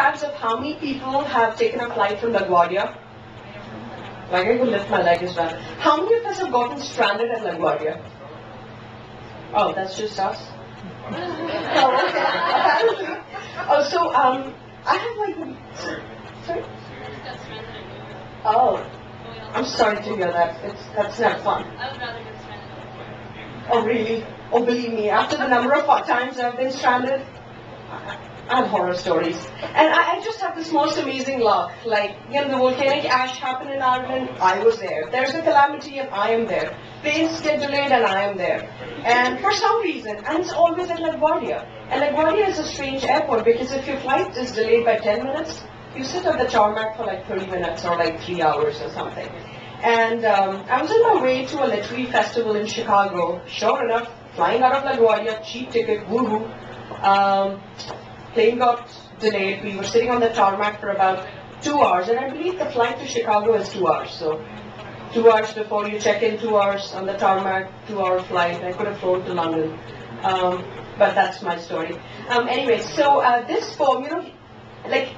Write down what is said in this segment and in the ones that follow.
hands of how many people have taken a flight from LaGuardia? Like I could lift my leg as well. How many of us have gotten stranded at LaGuardia? Oh, that's just us? Oh, okay. Apparently. Oh, so, I have like... Sorry? Oh, I'm sorry to hear that. That's not fun. I would rather get stranded. Oh, really? Oh, believe me, after the number of times I've been stranded, I have horror stories. And I just have this most amazing luck. Like, you know, the volcanic ash happened in Ireland, I was there. There's a calamity and I am there. Planes get delayed and I am there. And for some reason, and it's always at LaGuardia. And LaGuardia is a strange airport because if your flight is delayed by 10 minutes, you sit at the tarmac for like 30 minutes or like 3 hours or something. And I was on my way to a literary festival in Chicago. Sure enough, flying out of LaGuardia, cheap ticket, woohoo. Plane got delayed. We were sitting on the tarmac for about 2 hours, and I believe the flight to Chicago is 2 hours. So 2 hours before you check in, 2 hours on the tarmac, 2-hour flight. I could have flown to London, but that's my story. Anyway, so this poem, you know, like,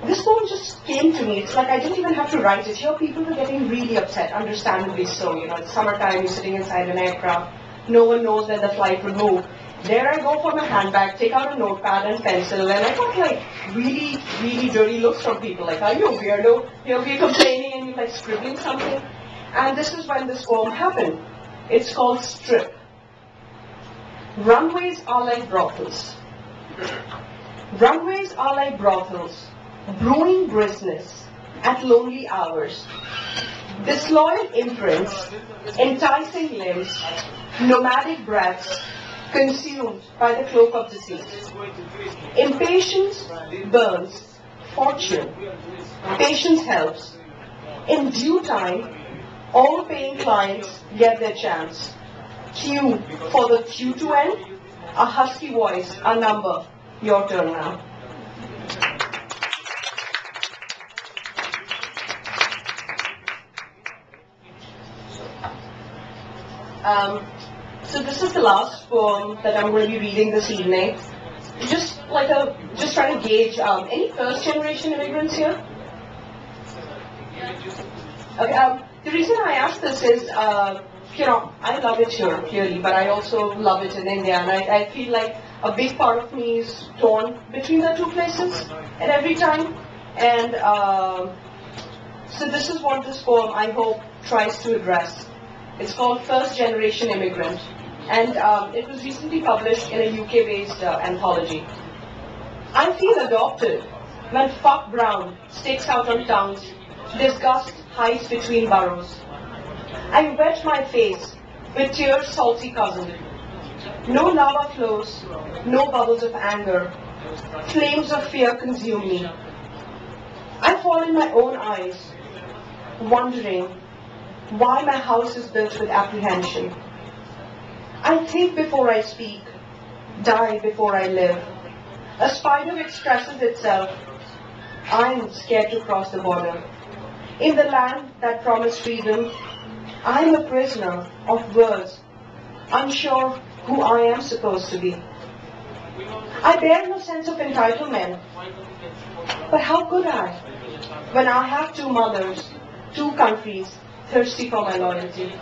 this poem just came to me. It's like I didn't even have to write it. Here people were getting really upset, understandably so. You know, it's summertime, you're sitting inside an aircraft. No one knows when the flight will move. There I go for my handbag, take out a notepad and pencil, and I got like really, really dirty looks from people. Like, are you a weirdo? You're complaining and you're like scribbling something. And this is when this poem happened. It's called Strip. Runways are like brothels. Runways are like brothels, brewing briskness at lonely hours. Disloyal imprints, enticing limbs, nomadic breaths, consumed by the cloak of disease. Impatience burns, fortune. Patience helps. In due time, all paying clients get their chance. Queue for the queue to end, a husky voice, a number. Your turn now. So this is the last poem that I'm going to be reading this evening. Just trying to gauge any first generation immigrants here. Okay. The reason I ask this is, you know, I love it here clearly, but I also love it in India, and I feel like a big part of me is torn between the two places at every time. And so this is what this poem, I hope, tries to address. It's called First Generation Immigrant, and it was recently published in a UK-based anthology. I feel adopted when fuck brown stakes out on tongues, disgust hides between burrows. I wet my face with tears salty cousin. No lava flows, no bubbles of anger. Flames of fear consume me. I fall in my own eyes, wondering why my house is built with apprehension. I think before I speak, die before I live. A spider expresses itself. I'm scared to cross the border. In the land that promised freedom, I'm a prisoner of words, unsure who I am supposed to be. I bear no sense of entitlement, but how could I, when I have two mothers, two countries, thirsty for my loyalty?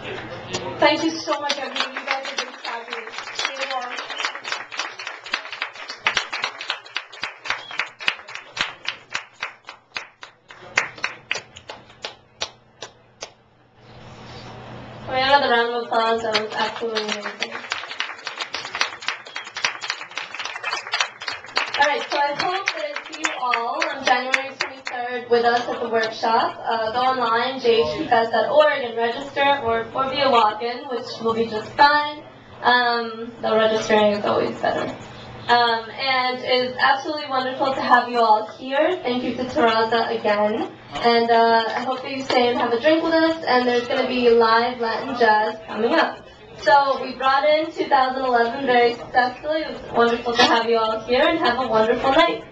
Thank you so much, everyone. You guys have been fabulous. Stay warm. We have another round of applause. That was absolutely amazing. Alright, so I hope that I see you all on January 23rd with us at the workshop. Go online, jhpfest.org, and register, or via walk-in, which will be just fine. Though registering is always better. And it's absolutely wonderful to have you all here. Thank you to Terraza again. And I hope that you stay and have a drink with us. And there's going to be live Latin jazz coming up. So we brought in 2011 very successfully. It was wonderful to have you all here, and have a wonderful night.